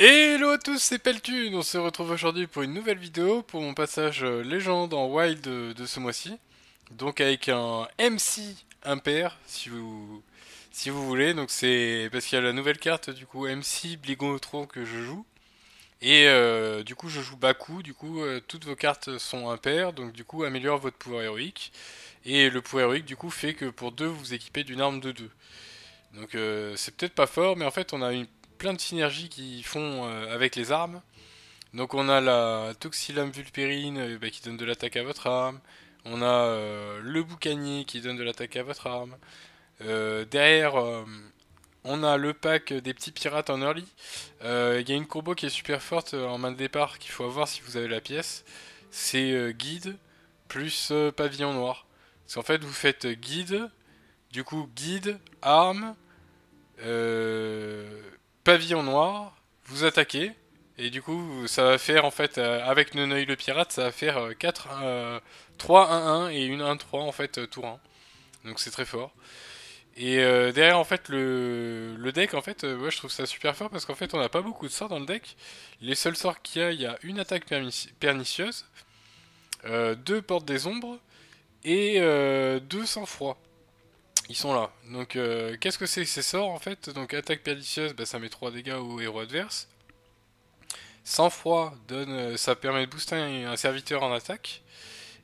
Hello à tous, c'est Peltune. On se retrouve aujourd'hui pour une nouvelle vidéo pour mon passage légende en wild de ce mois-ci. Donc avec un MC impair si vous voulez. Donc c'est parce qu'il y a la nouvelle carte du coup MC Bligonotron que je joue. Et du coup je joue Baku, du coup toutes vos cartes sont impaires, donc du coup améliore votre pouvoir héroïque. Et le pouvoir héroïque du coup fait que pour 2 vous équipez d'une arme de 2. Donc c'est peut-être pas fort, mais en fait on a plein de synergies qui font avec les armes. Donc on a la Toxilum Vulpérine qui donne de l'attaque à votre arme. On a le boucanier qui donne de l'attaque à votre arme. Derrière, on a le pack des petits pirates en early. Il y a une combo qui est super forte en main de départ qu'il faut avoir si vous avez la pièce. C'est guide plus pavillon noir. Parce qu'en fait vous faites guide, du coup guide, arme, euh, pavillon noir, vous attaquez, et du coup ça va faire en fait, avec Neneuil le pirate, ça va faire 4, 3 1 1 et une 1 3 en fait tour 1. Donc c'est très fort. Et derrière en fait le deck en fait, ouais, je trouve ça super fort parce qu'en fait on n'a pas beaucoup de sorts dans le deck. Les seuls sorts qu'il y a une attaque pernicieuse, 2 portes des ombres et 2 sang-froid. Ils sont là. Donc qu'est-ce que c'est que ces sorts en fait? Donc attaque pernicieuse, bah, ça met 3 dégâts au héros adverse. Sang-froid donne, ça permet de booster un serviteur en attaque.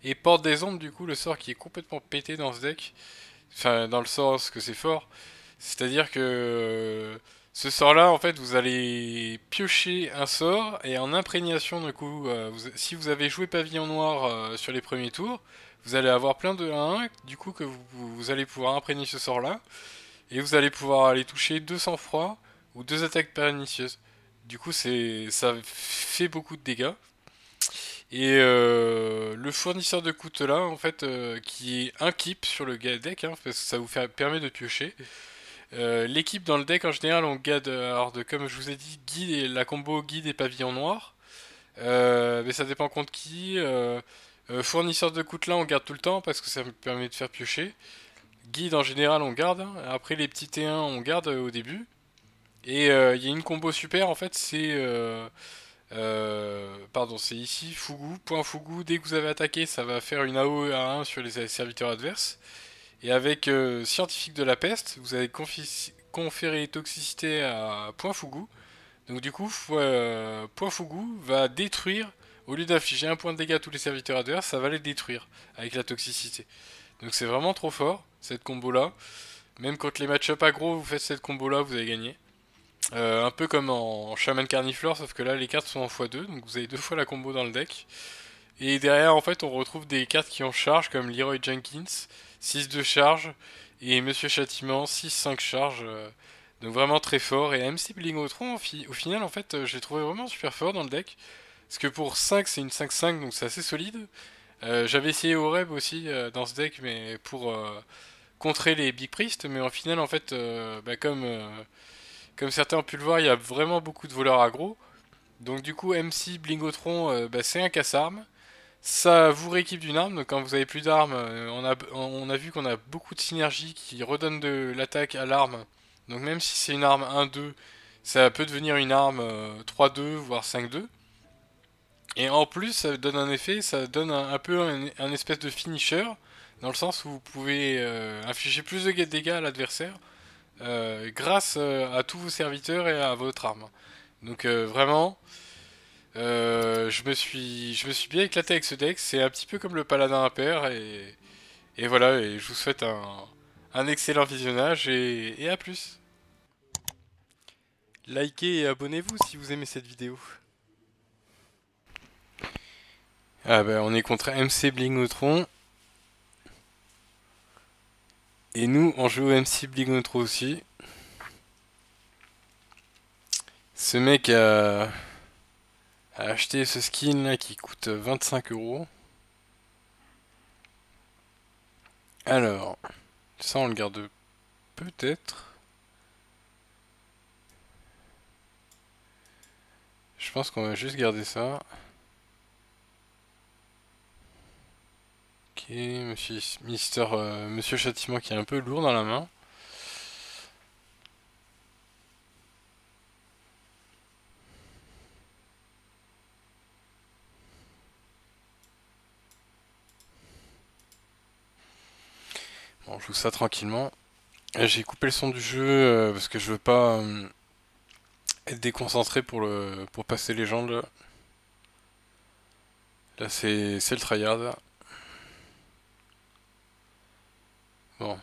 Et porte des ombres du coup le sort qui est complètement pété dans ce deck. Enfin dans le sort parce que c'est fort. C'est-à-dire que ce sort là en fait vous allez piocher un sort et en imprégnation du coup si vous avez joué pavillon noir sur les premiers tours, vous allez avoir plein de 1 du coup que vous allez pouvoir imprégner ce sort là. Et vous allez pouvoir aller toucher 2 sang-froid ou 2 attaques pernicieuses. Du coup, ça fait beaucoup de dégâts. Et le fournisseur de coutelas, en fait, qui est un keep sur le deck, hein, parce que ça vous permet de piocher. L'équipe dans le deck, en général, on garde, alors comme je vous ai dit, guide et la combo guide et pavillon noir. Mais ça dépend contre qui. Fournisseur de coutelas, on garde tout le temps parce que ça me permet de faire piocher. Guide en général on garde, hein. Après les petits T1 on garde au début. Et il y a une combo super en fait, pardon, c'est ici, Fugu, point Fugu, dès que vous avez attaqué ça va faire une AOE à 1 sur les serviteurs adverses. Et avec Scientifique de la Peste, vous allez conférer toxicité à point Fugu. Donc du coup, point Fugu va détruire, au lieu d'infliger un point de dégâts à tous les serviteurs adverses, ça va les détruire avec la toxicité. Donc c'est vraiment trop fort, cette combo là. Même quand les match-up aggro, vous faites cette combo là, vous avez gagné. Un peu comme en Shaman Carniflore, sauf que là les cartes sont en x2, donc vous avez 2 fois la combo dans le deck. Et derrière en fait on retrouve des cartes qui ont charge comme Leroy Jenkins, 6 de charge, et Monsieur Châtiment, 6-5 charge. Donc vraiment très fort. Et MC Blingotron au final en fait je l'ai trouvé vraiment super fort dans le deck. Parce que pour 5 c'est une 5-5 donc c'est assez solide. J'avais essayé Oreb aussi dans ce deck mais pour contrer les Big Priest, mais en final en fait comme certains ont pu le voir il y a vraiment beaucoup de voleurs aggro. Donc du coup MC Blingotron c'est un casse-arme. Ça vous rééquipe d'une arme, donc quand vous avez plus d'armes, on a vu qu'on a beaucoup de synergie qui redonne de l'attaque à l'arme. Donc même si c'est une arme 1-2, ça peut devenir une arme 3-2, voire 5-2. Et en plus, ça donne un effet, ça donne un peu un espèce de finisher, dans le sens où vous pouvez infliger plus de dégâts à l'adversaire grâce à tous vos serviteurs et à votre arme. Donc vraiment, je me suis bien éclaté avec ce deck. C'est un petit peu comme le paladin impair et voilà. Et je vous souhaite un excellent visionnage et à plus. Likez et abonnez-vous si vous aimez cette vidéo. Ah bah on est contre MC Blingotron. Et nous on joue MC Blingotron aussi. Ce mec a acheté ce skin là qui coûte 25 €. Alors, ça on le garde peut-être. Je pense qu'on va juste garder ça. Ok, Monsieur Châtiment qui est un peu lourd dans la main. Bon, je joue ça tranquillement. J'ai coupé le son du jeu parce que je veux pas être déconcentré pour passer légende. Là, c'est le tryhard. Là. Bon.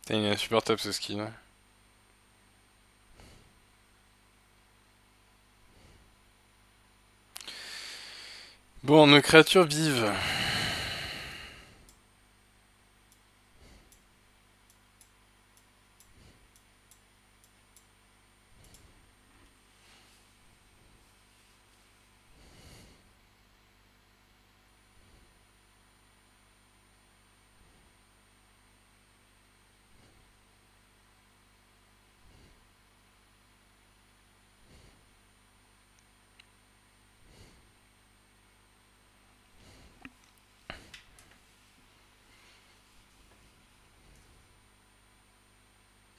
Putain, il est insupportable ce skin. Hein. Bon, nos créatures vivent.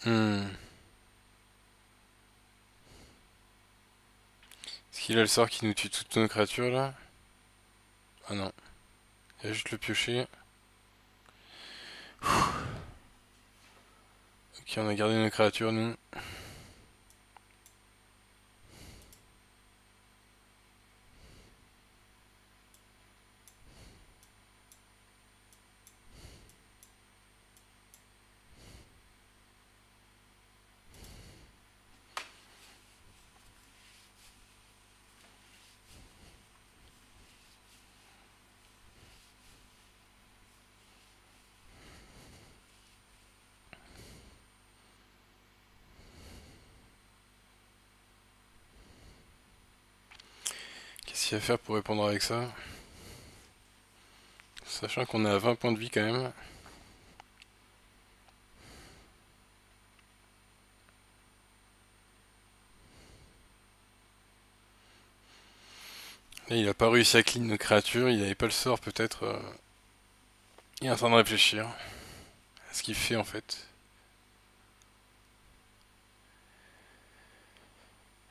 Hmm. Est-ce qu'il a le sort qui nous tue toutes nos créatures là? Ah non. Il y a juste le piocher. Ok, on a gardé nos créatures nous. Qu'est-ce qu'il y a à faire pour répondre avec ça? Sachant qu'on est à 20 points de vie quand même. Là, il a pas réussi à clean nos créatures, il avait pas le sort peut-être. Il est en train de réfléchir à ce qu'il fait en fait.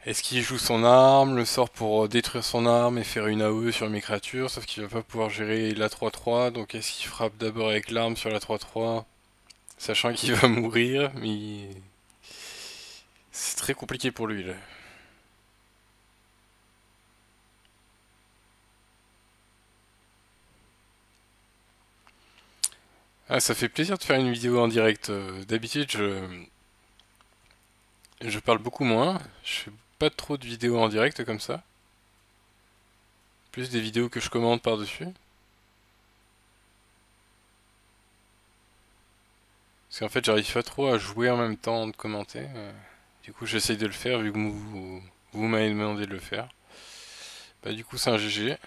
Est-ce qu'il joue son arme, le sort pour détruire son arme et faire une AOE sur mes créatures, sauf qu'il va pas pouvoir gérer la 3-3, donc est-ce qu'il frappe d'abord avec l'arme sur la 3-3, sachant qu'il va mourir, mais c'est très compliqué pour lui là. Ah, ça fait plaisir de faire une vidéo en direct. D'habitude, je parle beaucoup moins, je fais pas trop de vidéos en direct comme ça, plus des vidéos que je commente par-dessus. Parce qu'en fait, j'arrive pas trop à jouer en même temps de commenter. Du coup, j'essaye de le faire vu que vous m'avez demandé de le faire. Bah, du coup, c'est un GG.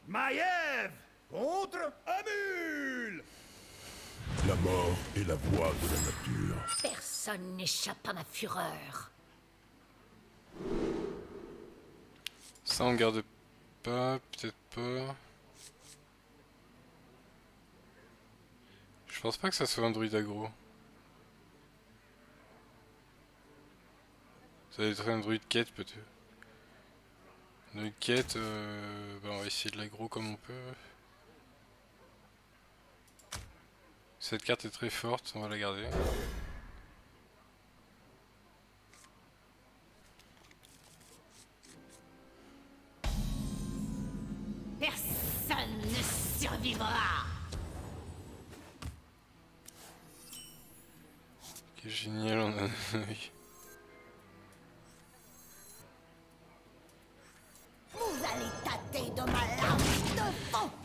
Maiev contre Amul. La mort est la voix de la nature. Personne n'échappe à ma fureur. Ça, on garde pas, peut-être pas. Je pense pas que ça soit un druide aggro. Ça doit être un druide quête, peut-être. Un druide quête, bah, on va essayer de l'aggro comme on peut. Cette carte est très forte, on va la garder. Personne ne survivra. Ok, génial, on a... oui.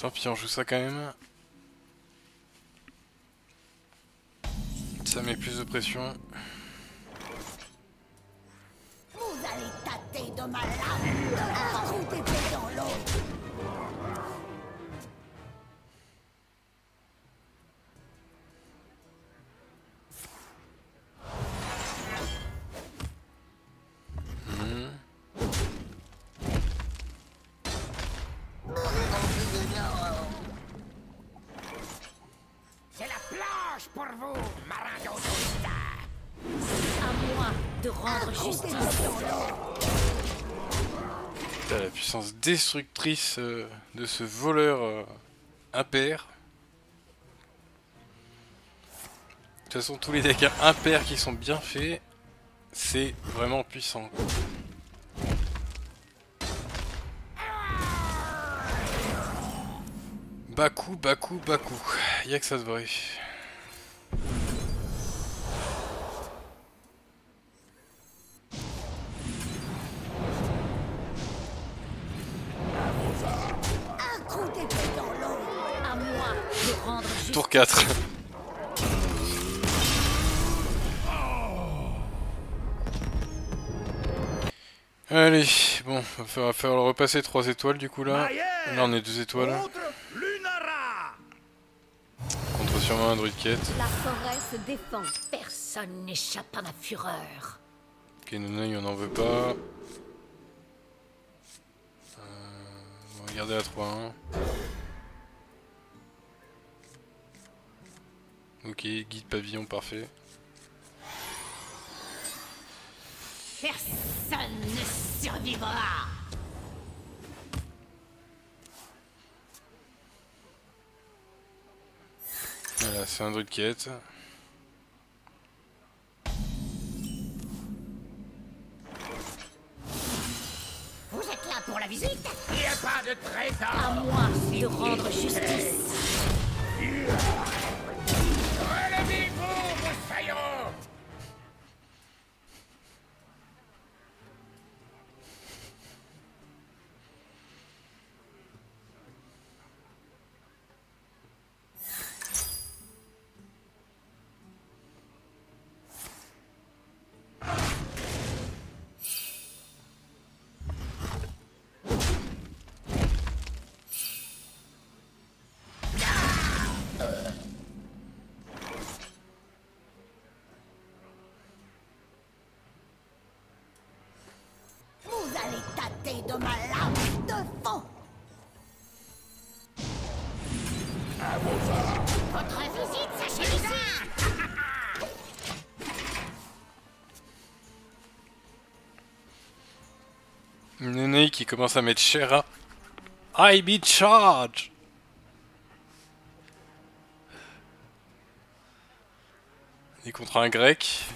Tant pis, on joue ça quand même. Ça met plus de pression. Vous allez tâter de ma lame, un coup d'épée dans l'eau. C'est la planche pour vous, marin d'autorité. À moi de rendre justice. Putain, la puissance destructrice de ce voleur impair. De toute façon, tous les decks impairs qui sont bien faits, c'est vraiment puissant. Bas coup, bas coup, bas coup. Y'a que ça de vrai. Un coup d'épée dans l'eau. À moi de rendre justice. Tour 4. Allez, bon, va falloir repasser 3 étoiles du coup là. Maillère Là on est 2 étoiles. contre Lunara. Contre sûrement un druide quête. La forêt se défend. Personne n'échappe à ma fureur. Ok, Noneuil on en veut pas. On va garder à 3-1. Ok, guide pavillon parfait. Personne ne survivra. Voilà, c'est un druide quête. Vous êtes là pour la visite? Il n'y a pas de trésor. À moi de rendre justice. Relevez-vous, moussaillons. Vous allez tâter de ma lame de fond. Votre visite s'achève ici. Noneuil qui commence à mettre cher à I be charge. Et contre un grec.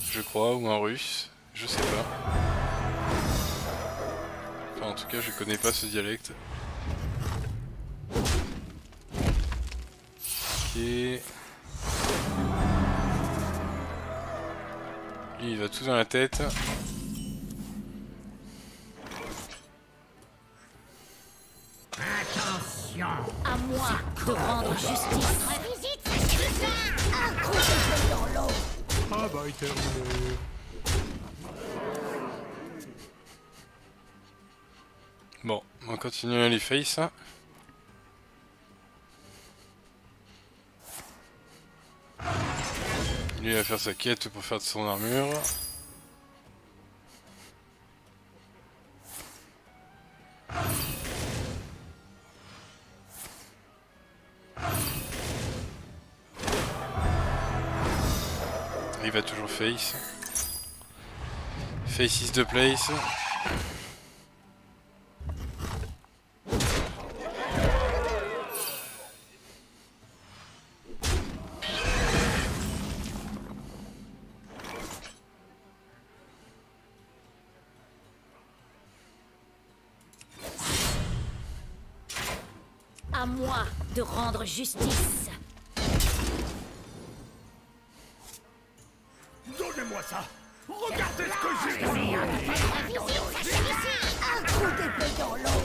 Je crois, ou un russe. Je sais pas. Enfin, en tout cas, je connais pas ce dialecte. Ok. Lui, il va tout dans la tête. Attention. À moi de rendre justice. Votre visite s'achève ici. Un coup d'épée dans l'eau. Ah bah, il terminé. Bon, on continue à les face. Lui, il va faire sa quête pour faire de son armure. Il va toujours face. Face is the place. À moi de rendre justice. Donnez-moi ça. Regardez ce que j'ai. Votre visite s'achève ici. Un coup d'épée dans l'eau.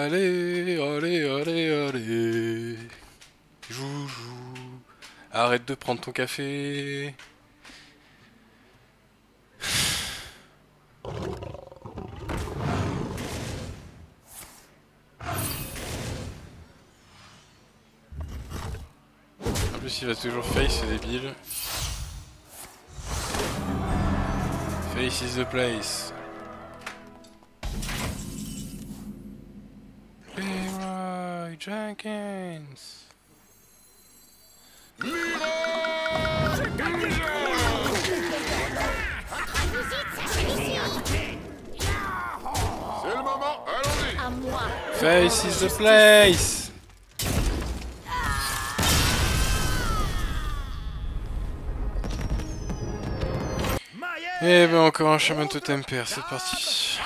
Allez, allez, allez, allez. Joujou. Arrête de prendre ton café. En plus, il va toujours face, c'est débile. Face is the place. Leroy Jenkins. C'est le moment, allons-y. À moi. Face is the place. Et ben encore un chaman totem père, c'est parti.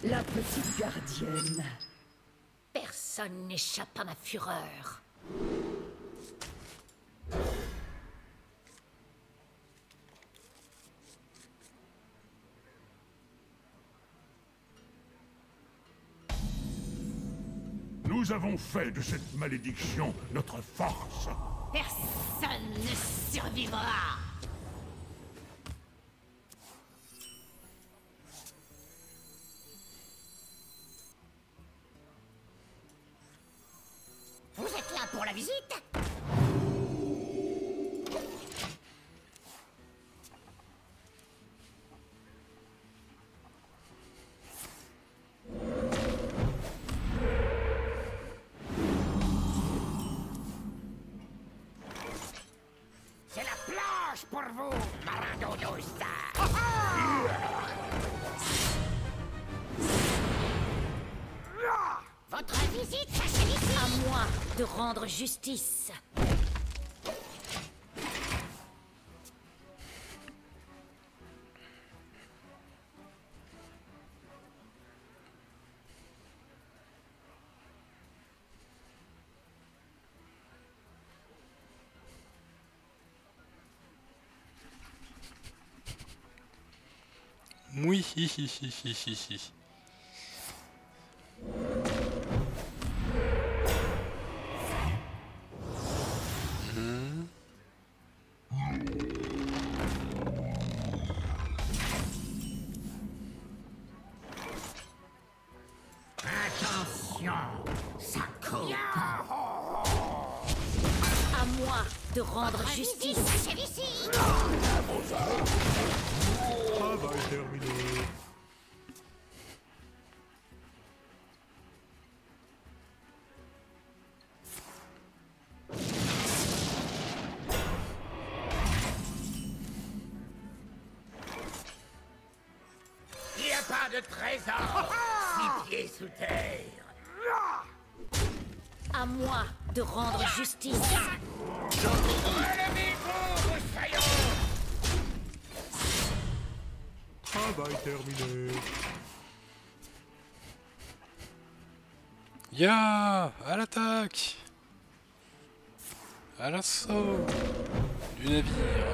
La petite gardienne. Personne n'échappe à ma fureur. Nous avons fait de cette malédiction notre force. Personne ne survivra. Vous êtes là pour la visite? C'est la planche pour vous, marin d'eau douce. Votre visite s'achève ici. À moi de rendre justice. Oui, hi, hi, hi, hi, hi, hi. Attention, ça coupe. À moi de rendre justice. S'achève ici. Travail terminé. Il n'y a pas de trésor. 6 pieds sous terre. À moi de rendre justice. Relevez-vous, moussaillons. Travail terminé. Ya, à l'attaque. À l'assaut du navire.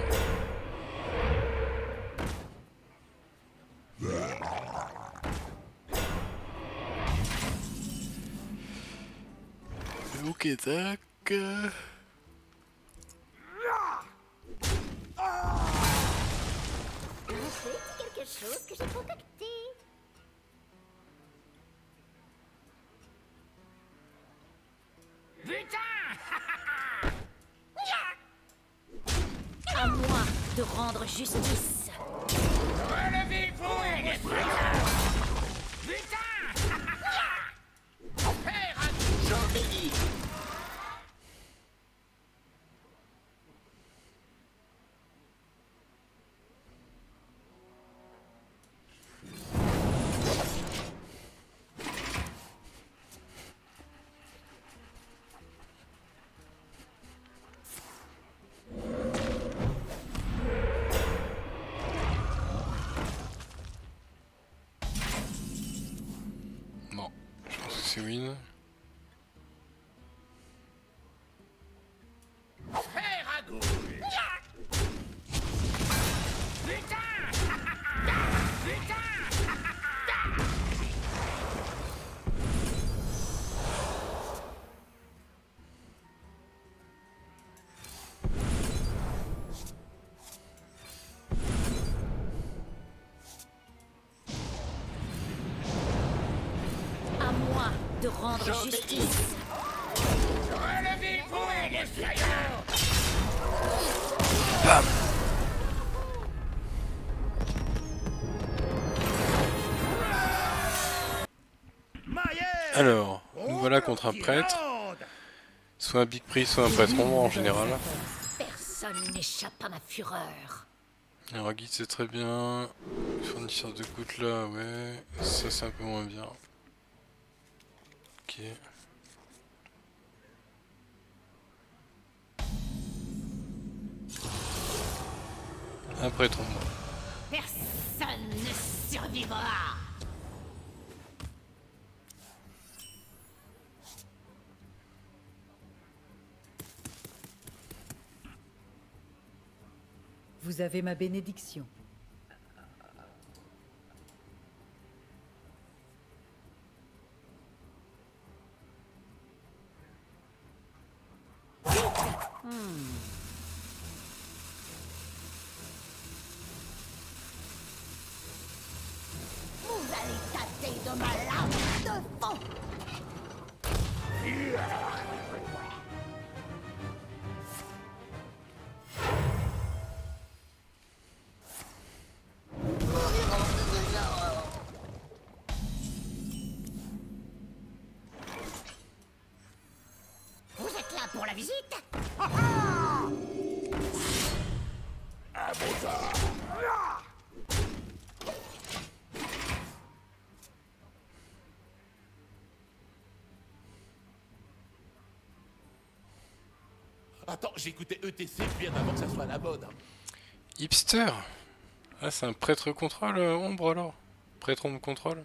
Ok, tac. Vous faites quelque chose que j'ai concocté. Putain. À moi de rendre justice. Relevez-vous, les traîtres. Putain. Père à j'obéis. Bon, je pense que c'est win. Père à goût. Putain. Putain. rendre justice. Relevez-vous et les flayons. Bam. Alors, nous voilà contre un prêtre. Soit un big prix, soit un patron en général. Personne n'échappe à ma fureur. Alors guide c'est très bien. Fournisseur de gouttes là, ouais. Ça c'est un peu moins bien. Ok. Un prêtre en moins. Personne ne survivra. Vous avez ma bénédiction. Vous allez tâter de ma lame de fond. Vous êtes là pour la visite? Attends, j'ai écouté ETC bien avant que ça soit à la mode. Hipster. Ah c'est un prêtre contrôle ombre alors. Prêtre ombre contrôle.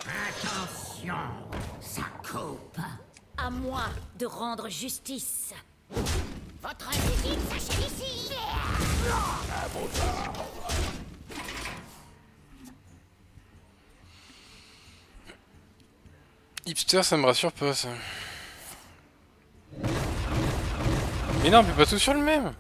Attention, ça coupe. À moi de rendre justice. Votre visite s'achève ici. Hipster ça me rassure pas ça. Mais non, on peut pas tout sur le même.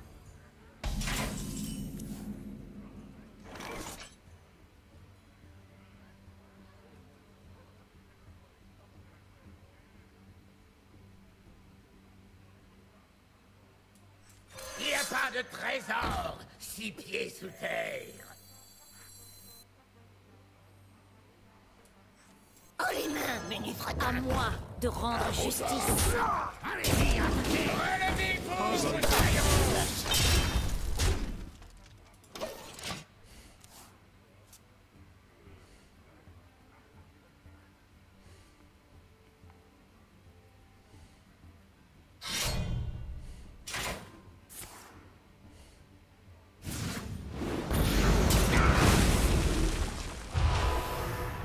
Il n'y a pas de trésor 6 pieds sous terre. Oh les mains, Ménifrata. À moi de rendre justice. Allez-y, relevez-vous, les flayons.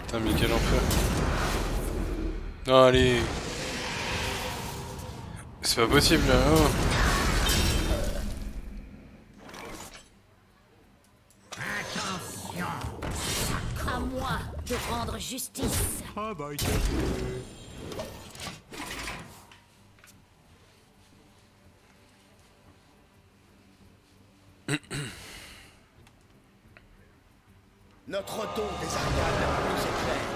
Putain mais quel enfer. Non allez. C'est pas possible hein. Attention. À moi de rendre justice. Notre don des arcanes nous éclaire.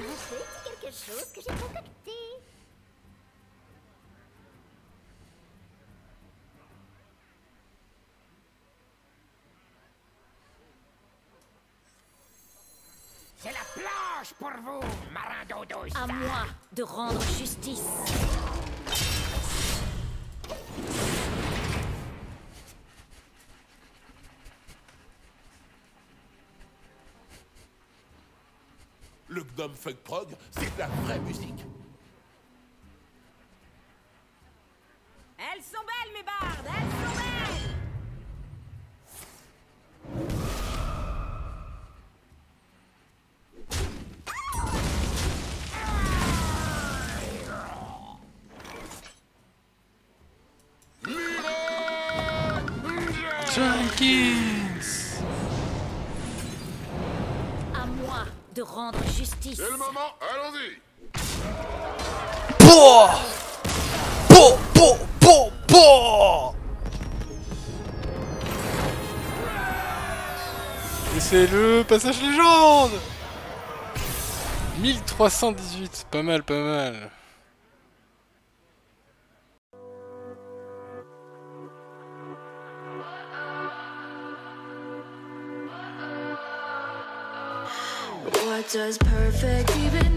C'est quelque chose que j'ai concocté. C'est la planche pour vous, marin dodo. À moi de rendre justice. Le gnome funk prog, c'est de la vraie musique. Elles sont belles, mes bardes, elles sont belles. Jenkins. À moi de rendre justice. C'est le moment, allons-y. Pouah. Pouah, pouah, pouah, pouah. Et c'est le passage légende. 1318, pas mal, pas mal. What does perfect even